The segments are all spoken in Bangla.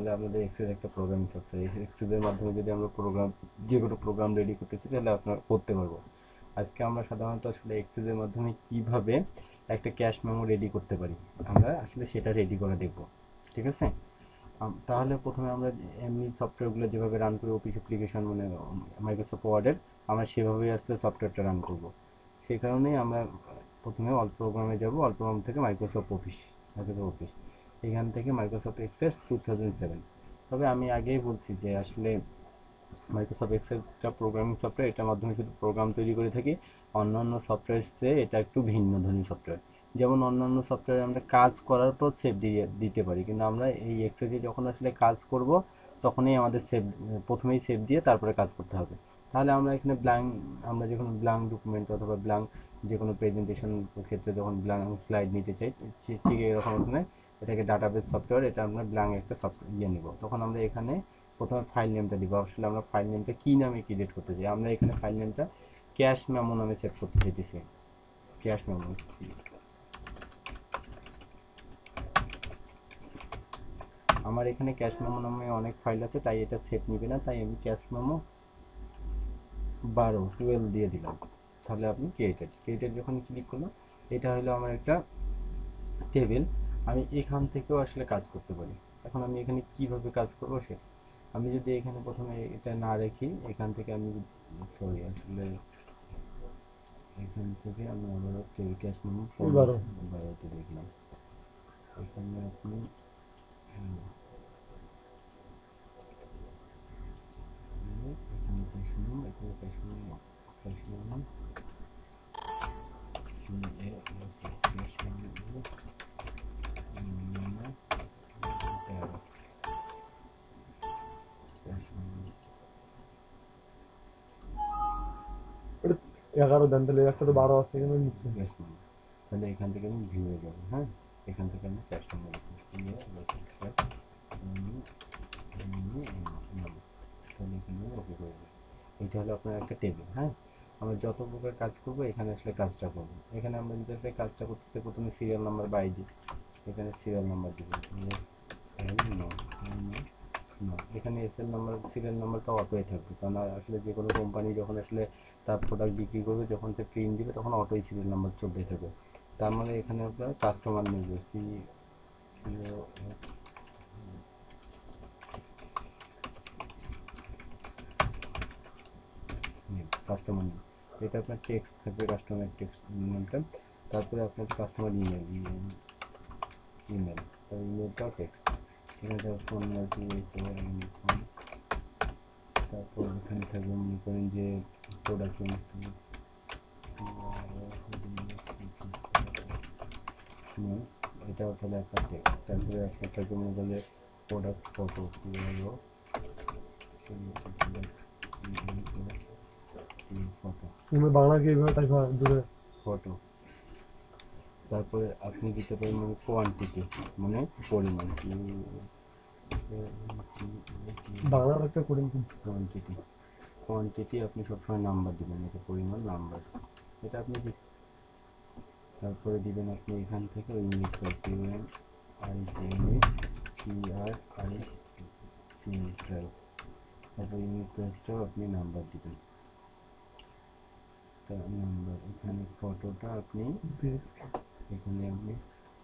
তাহলে আমাদের এক্সেস একটা প্রোগ্রামিং সফটওয়্যার, এক্সেসের মাধ্যমে যদি আমরা যে কোনো প্রোগ্রাম রেডি করতে চাই তাহলে আপনারা করতে পারবো। আজকে আমরা সাধারণত আসলে এক্সেসের মাধ্যমে কিভাবে একটা ক্যাশ মেমো রেডি করতে পারি আমরা আসলে সেটা রেডি করে দেখব। ঠিক আছে? তাহলে প্রথমে আমরা এমনি সফটওয়্যারগুলো যেভাবে রান করি, অফিস অ্যাপ্লিকেশন মানে মাইক্রোসফট ওয়ার্ডের, আমরা সেভাবেই আসলে সফটওয়্যারটা রান করব। সেই কারণেই আমরা প্রথমে অল্প প্রোগ্রামে যাব, অল্প প্রোগ্রাম থেকে মাইক্রোসফট অফিস এখান থেকে মাইক্রোসফট এক্সেস 2007। তবে আমি আগেই বলছি যে আসলে মাইক্রোসফট এক্সেলটা প্রোগ্রামিং সফটওয়্যার, এটার মাধ্যমে শুধু প্রোগ্রাম তৈরি করে থাকি। অন্যান্য সফটওয়্যার চেয়ে এটা একটু ভিন্ন ধরনের সফটওয়্যার। যেমন অন্যান্য সফটওয়্যারে আমরা কাজ করার পর সেভ দিতে পারি, কিন্তু আমরা এই এক্সেসে যখন আসলে কাজ করব তখনই আমাদের প্রথমেই সেভ দিয়ে তারপরে কাজ করতে হবে। তাহলে আমরা এখানে আমরা যখন ব্ল্যাঙ্ক ডকুমেন্ট অথবা ব্ল্যাঙ্ক যে কোনো প্রেজেন্টেশন ক্ষেত্রে যখন ব্ল্যাঙ্ক স্লাইড নিতে চাই, ঠিক এরকম এখানে এটাকে ডাটাবেস সফটওয়্যার, এটা আমরা ব্ল্যাঙ্ক একটা নিব। তখন আমরা এখানে প্রথমে ফাইল নেমটা দিব। আসলে আমরা ফাইল নেমটা কি নামে ক্রিয়েট করতে চাই, আমরা এখানে ফাইল নেমটা ক্যাশ মেমো নামে সেভ করতে চাইতেছি। ক্যাশ মেমো, আমার এখানে ক্যাশ মেমো নামে অনেক ফাইল আছে, তাই এটা সেভ নিবে না, তাই আমি ক্যাশ মেমো 12 দিয়ে দিলাম। তাহলে আপনি ক্রিয়েটেড যখন ক্লিক করলাম, এটা হলো আমার একটা টেবিল। আমি এখান থেকেও আসলে কাজ করতে পারি। এখন আমি এখানে কিভাবে কাজ করবো আমি যদি এখানে প্রথমে এটা না রেখি, এখান থেকে আমি আসলে এখান থেকে আমি আবারও ক্যাশ মেমো 12তে দেখলাম। এখানে আপনি এখানে ক্যাশ মেমো এটা 11 দেন, তাহলে একটা তো 12 আছে এখানে নিচ্ছে। ক্যাশ মেমো, তাহলে এখান থেকে আমি ভিউয়ে যাব। হ্যাঁ, এখান থেকে আমি ক্যাশ মেমো লিখি, তাহলে এখানে ওকে করে দেবো। এটা হলো আপনার একটা টেবিল। হ্যাঁ, আমরা যত প্রকার কাজ করব এখানে আসলে কাজটা করব। এখানে আমরা যদি আসলে কাজটা করতে প্রথমে সিরিয়াল নাম্বার বা আইডি, এখানে সিরিয়াল নাম্বার দিব। এখানে এসএল নাম্বার, সিরিয়াল নাম্বারটা অটোই থাকবে, কারণ আসলে যে কোনো কোম্পানি যখন আসলে তার প্রোডাক্ট বিক্রি করবে, যখন সে প্রিন্ট দিবে তখন অটোই সিরিয়াল নাম্বার চলতে থাকবে। তার মানে এখানে আপনার কাস্টমার নেবে কাস্টমার নেম, এটা আপনার টেক্সট থাকবে, কাস্টমার টেক্সট নেমটা। তারপরে আপনার কাস্টমার ইমেলটাও টেক্সট। এখানে ফোন তারপর এখানে থাকবে মনে করেন যে প্রোডাক্ট, এটাও তাহলে একটা টেক্সট। তারপরে আপনার থাকবে মনে করেন যে প্রোডাক্ট ফটো, বাংলা কি এইভাবে টাইপ হয় দূরে? ফটো। তারপরে আপনি দিতে পারেন মানে কোয়ান্টিটি, মানে পরিমাণ, বাংলার একটা কঠিন। কোয়ান্টিটি আপনি সবসময় নাম্বার দিবেন, এটা পরিমাণ নাম্বার, এটা আপনি তারপরে দিবেন আপনি এখান থেকে ইউনিট প্রাইস, তারপর ইউনিট প্রাইসটাও আপনি নাম্বার দিবেন। নাম্বার এখানে ফটোটা আপনি এখানে আপনি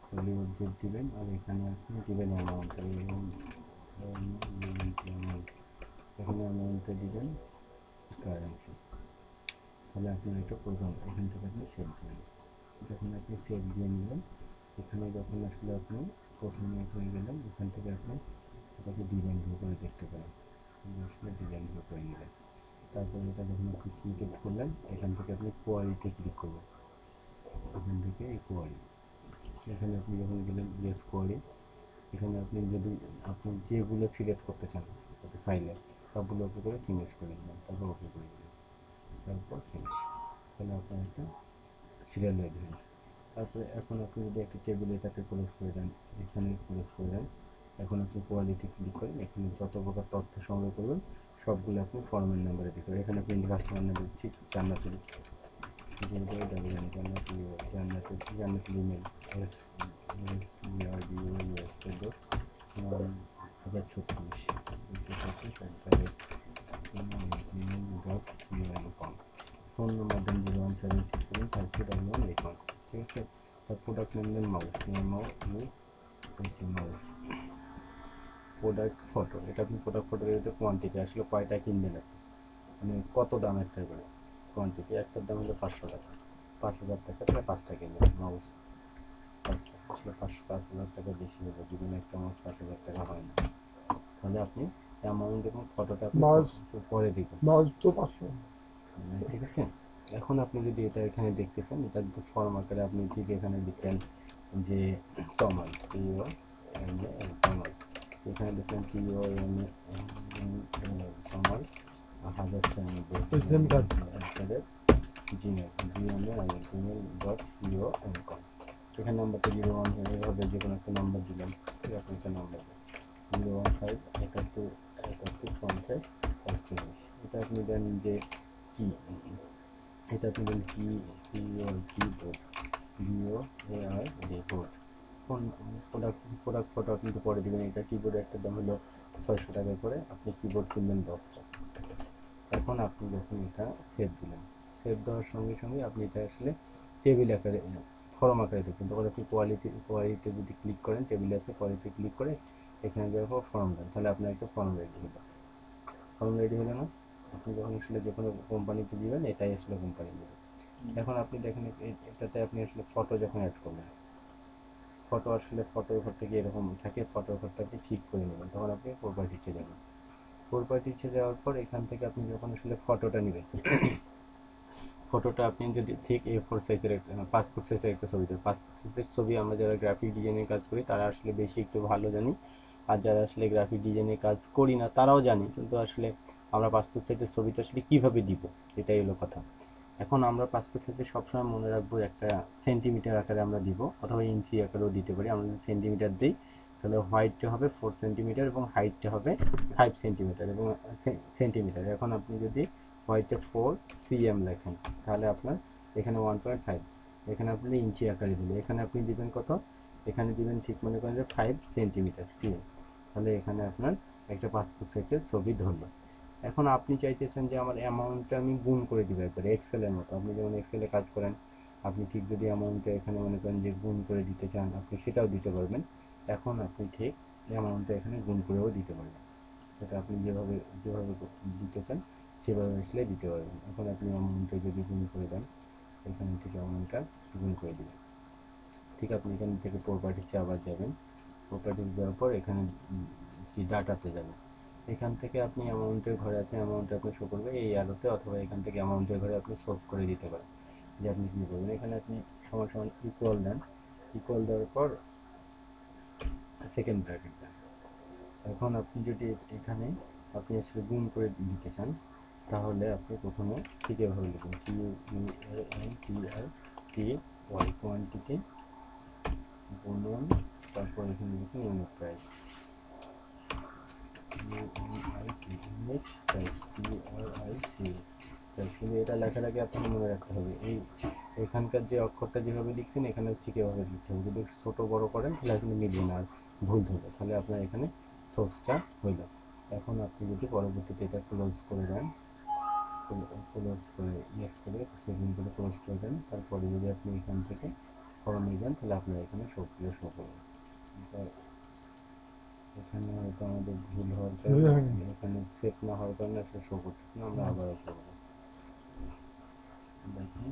হলিউড জেট দিবেন, আর এখানে আপনি দিবেন অ্যামাউন্ট, এখানে অ্যামাউন্টটা দিবেন কারেন্সি। তাহলে আপনি একটা প্রোগ্রাম এখান থেকে আপনি সেভ দিবেন। যখন আপনি সেভ দিয়ে নেবেন, এখানে যখন আসলে আপনি প্রথমে হয়ে গেলেন, এখান থেকে আপনি এটাকে ডিজাইন ভিউ করে দেখতে পারেন, আসলে ডিজাইন ভিউ করে নেবেন। তারপরে এটা যখন আপনি ক্লিক করলেন, এখান থেকে আপনি কোয়ালিটি ক্লিক করবেন, এখান থেকে এই কোয়ারি, এখানে আপনি যখন গেলেন ইয়েস কোয়ারি, এখানে আপনি যদি আপনি যেগুলো সিলেক্ট করতে চান ফাইলে সবগুলো ওকে করে ফিনিশ করে দিলেন, তারপর ওকে করে দিলেন, তারপর ফিনিশ। তাহলে আপনার একটা সিরিয়াল হয়ে গেল। তারপরে এখন আপনি যদি একটা টেবিল এটাতে ক্লোজ করে দেন, এখানে ক্লোজ করে দেন, এখন আপনি কোয়ালিটি ক্লিক করেন, এখানে যত প্রকার তথ্য সংগ্রহ করবেন সবগুলো আপনি ফর্মের নাম্বারে দিতে হবে। এখানে আপনি কাস্টমার নাম দিচ্ছি জান্নাতুল, জান্নাতুল ইমেল 236@gmail.com। ফোন নাম্বার দেন 01767521181। ঠিক আছে, তার প্রোডাক্ট নেম দেন মাউস, মাউস। প্রোডাক্ট ফটো, এটা আপনি প্রোডাক্ট ফটো দিতে কোয়ান্টিটি আসলে কয়টা কিনবেন আপনি, মানে কত দাম একটা করে কোয়ান্টিটি, একটার দাম হলো 500 টাকা, 5000 টাকা তাহলে 5টা কিনবেন মাউস। 5টা আসলে 5,000 টাকা বেশি হলো, যদি একটা মাউস 5000 টাকা হয় না, তাহলে আপনি অ্যামাউন্ট এবং ফটোটা আপনি মাউস পরে দিবেন। মাউস তো 500। ঠিক আছে, এখন আপনি যদি এটা এখানে দেখতে চান, এটা যদি ফর্ম আকারে আপনি ঠিক এখানে লিখেন যে টমাল, টমাল, এখানে লিখলেন টমাল 1096 gmail.com। এখানে নাম্বারটা 01 এভাবে যে কোনো একটা নাম্বার দিলেন, ঠিক আছে, একটা নাম্বার 015715150 এটা আপনি দেন যে কি, এটা আপনি দেন keyboard, board. Phone product photo আপনি তো পরে দেবেন। এটা কিবোর্ডের একটা দাম হলো 600 টাকা করে, আপনি কিবোর্ড কিনবেন 10টা। এখন আপনি যখন এটা সেভ দিলেন, সেভ দেওয়ার সঙ্গে সঙ্গে আপনি এটা আসলে টেবিল আকারে ফর্ম আকারে দেখবেন, তখন আপনি কোয়ালিটিতে যদি ক্লিক করেন, টেবিল আছে কোয়ালিটি ক্লিক করে এখানে যাওয়ার পর ফর্ম দেন, তাহলে আপনার একটা ফর্ম রেডি হলো। ফর্ম রেডি হলো না, আপনি যখন আসলে যে কোনো কোম্পানিতে দিবেন, এটাই আসলে কোম্পানি দেবে। এখন আপনি দেখেন এটাতে আপনি আসলে ফটো যখন অ্যাড করবেন, ফটো আসলে ফটোর ঘর থেকে এরকম থাকে, ফটোর ঘরটা আপনি ঠিক করে নেবেন, তখন আপনি প্রপার্টিতে যাবেন। প্রপার্টিতে যাওয়ার পর এখান থেকে আপনি যখন আসলে ফটোটা নেবেন, ফটোটা আপনি যদি ঠিক A4 সাইজের পাসপোর্ট সাইজের একটা ছবি দেবেন। পাসপোর্ট সাইজের ছবি আমরা যারা গ্রাফিক ডিজাইনের কাজ করি তারা আসলে বেশি একটু ভালো জানি, আর যারা আসলে গ্রাফিক ডিজাইনের কাজ করি না তারাও জানি, কিন্তু আসলে আমরা পাসপোর্ট সাইজের ছবিটা আসলে কীভাবে দিব, এটাই হলো কথা। এখন আমরা পাসপোর্ট সাইজে সবসময় মনে রাখবো একটা সেন্টিমিটার আকারে আমরা দিব, অথবা ইঞ্চি আকারেও দিতে পারি। আমরা যদি সেন্টিমিটার দিই তাহলে হোয়াইটটা হবে 4 সেন্টিমিটার এবং হাইটটা হবে 5 সেন্টিমিটার এবং সেন্টিমিটার। এখন আপনি যদি হোয়াইটে 4 cm লেখেন, তাহলে আপনার এখানে 1.5, এখানে আপনি ইঞ্চি আকারে দিলে এখানে আপনি দিবেন কত, এখানে দিবেন ঠিক মনে করেন যে 5 সেন্টিমিটার cm, তাহলে এখানে আপনার একটা পাসপোর্ট সাইজের ছবি ধরলো। এখন আপনি চাইতেছেন যে আমার অ্যামাউন্টটা আমি গুণ করে দিব একবারে এক্সেলের মতো, আপনি যেমন এক্সেলে কাজ করেন, আপনি ঠিক যদি অ্যামাউন্টটা এখানে মনে করেন যে গুণ করে দিতে চান, আপনি সেটাও দিতে পারবেন। এখন আপনি ঠিক অ্যামাউন্টটা এখানে গুণ করেও দিতে পারবেন, সেটা আপনি যেভাবে যেভাবে দিতে চান সেভাবে আসলে দিতে পারবেন। এখন আপনি অ্যামাউন্টটা যদি গুণ করে দেন, এখান থেকে অ্যামাউন্টটা গুণ করে দেবেন। ঠিক আপনি এখান থেকে প্রপার্টিসে আবার যাবেন, প্রপার্টিস যাওয়ার পর এখানে কি ডাটাতে যাবেন, এখান থেকে আপনি অ্যামাউন্টের ঘরে আছে, অ্যামাউন্ট আপনি শো করবে এই আলোতে, অথবা এখান থেকে অ্যামাউন্টের ঘরে আপনি সোর্স করে দিতে পারেন যে আপনি কী করবেন। এখানে আপনি সমান সমান ইকুয়াল দেন, ইকুয়াল দেওয়ার পর সেকেন্ড ব্র্যাকেট দেন। এখন আপনি যদি এখানে আপনি আসলে গুণ করে দিতে চান, তাহলে আপনি প্রথমে ঠিক এভাবে লিখুন QUANTITY কোয়ান্টিটি গুণন, তারপর এখানে লিখুন unit price, unit price price. কিন্তু এটা লেখার আগে আপনাকে মনে রাখতে হবে এখানকার যে অক্ষরটা যেভাবে লিখছেন এখানে ঠিক এভাবে লিখতে হবে, যদি ছোটো বড় করেন তাহলে এখানে মিলবে না, আর ভুল ধরবে, তাহলে আপনার এখানে সোর্সটা হইল। এখন আপনি যদি পরবর্তীতে এটা ক্লোজ করে দেন, ক্লোজ করে ইয়েস করে সেভিং করে ক্লোজ করে দেন, তারপরে যদি আপনি এখান থেকে ফর্মে যান তাহলে আপনার এখানে সবগুলো শো করবে। এখানে হয়তো আমাদের ভুল হওয়ার কারণে, এখানে সেট না হওয়ার কারণে আসলে শো করতেছে না, আমরা আবারও করবো। দেখুন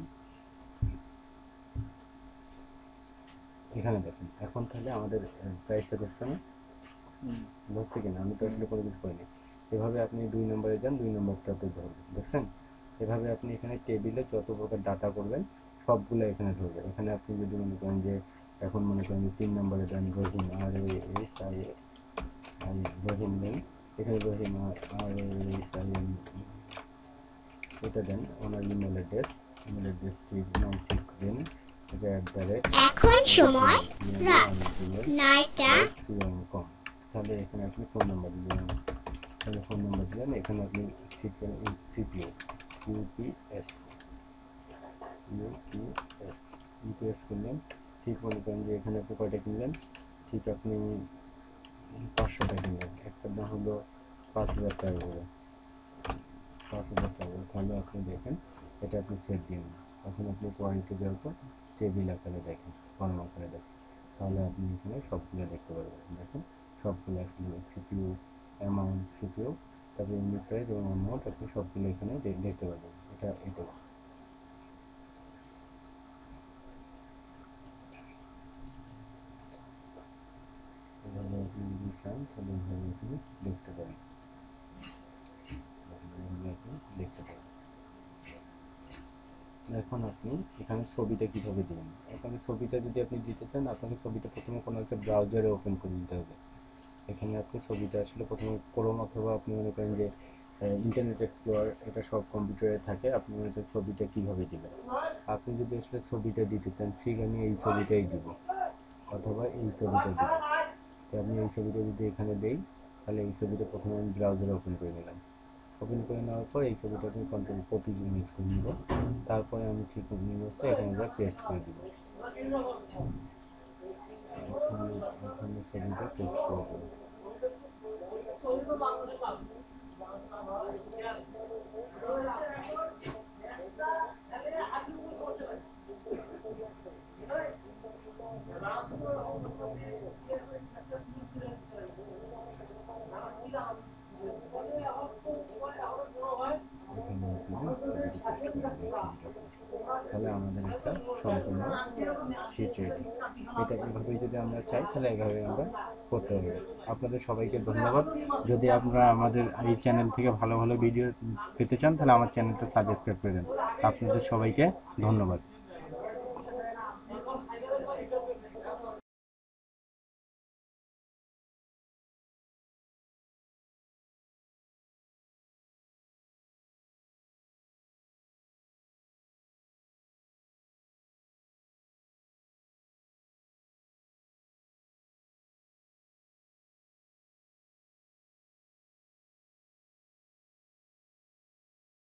এখানে দেখেন, এখন তাহলে আমাদের প্রাইসটা দেখছে না, বুঝছে কিনা, আমি তো আসলে কোনো কিছু করিনি। এভাবে আপনি 2 নম্বরে যান, 2 নম্বরটাতে ধরবেন, দেখছেন। এভাবে আপনি এখানে টেবিলে যত প্রকার ডাটা করবেন সবগুলো এখানে ধরবেন। এখানে আপনি যদি মনে করেন যে এখন মনে করেন যে 3 নম্বরে দেন রহিম, রহিম দেন, এখানে রহিম এটা দেন, ওনার ইমেল অ্যাড্রেসটি 96 দেন, এটা এখন সময় রাত 9টা। কম। তাহলে এখানে আপনি ফোন নাম্বার দিলেন, তাহলে ফোন নাম্বার দিলেন, এখানে আপনি ঠিক করেন সিপিও ইউপিএস ইউপিএস করলেন, ঠিক মনে করেন যে এখানে আপনি কয়টা কিনলেন, ঠিক আপনি 500 টাকা নেবেন, একটার দাম হলো 5,000 টাকা করে, 5,000 টাকা। তাহলে আপনি দেখেন এটা আপনি সেট দিন, এখন আপনি কোয়ালিটি দেওয়ার পর টেবিল আকারে দেখেন, কলম আকারে দেখেন, তাহলে আপনি এখানে সবগুলো দেখতে পারবেন। দেখেন সবগুলো আসলে সিপিইউ অ্যামাউন্ট, সিপিইউ, তারপরে ইউনিট প্রাইস এবং অ্যামাউন্ট আপনি সবগুলো এখানে দেখতে পারবেন। এটাই এভাবে আপনি যদি চান তাহলে এভাবে আপনি দেখতে পারেন, এভাবে আপনি দেখতে পারেন। এখন আপনি এখানে ছবিটা কিভাবে দিবেন, এখানে ছবিটা যদি আপনি দিতে চান আপনাকে ছবিটা প্রথমে কোনো একটা ব্রাউজারে ওপেন করে নিতে হবে। এখানে আপনি ছবিটা আসলে প্রথমে ক্রোম অথবা আপনি মনে করেন যে ইন্টারনেট এক্সপ্লোরার, এটা সব কম্পিউটারে থাকে। আপনি মনে করেন ছবিটা কিভাবে দিবেন, আপনি যদি আসলে ছবিটা দিতে চান ঠিক আমি এই ছবিটাই দিব অথবা এই ছবিটা দিব। তো আমি এই ছবিটা যদি এখানে দেই তাহলে এই ছবিটা প্রথমে আমি ব্রাউজারে ওপেন করে নিলাম, ওপেন করে নেওয়ার পর এই ছবিটা আমি কন্ট্রোল কপি ইমেজ করে নিব, তারপরে আমি ঠিক ইমেজটা এখানে যা পেস্ট করে দিব, এখানে ছবিটা পেস্ট করে দেবো। এখানে আপনি ছবিটা পেস্ট করে দিবেন, তাহলে আমাদের একটা সম্পূর্ণ শীট রেডি। এটা এভাবেই যদি আমরা চাই তাহলে এভাবে আমরা করতে হবে। আপনাদের সবাইকে ধন্যবাদ। যদি আপনারা আমাদের এই চ্যানেল থেকে ভালো ভালো ভিডিও পেতে চান তাহলে আমার চ্যানেলটা সাবস্ক্রাইব করে দেন। আপনাদের সবাইকে ধন্যবাদ।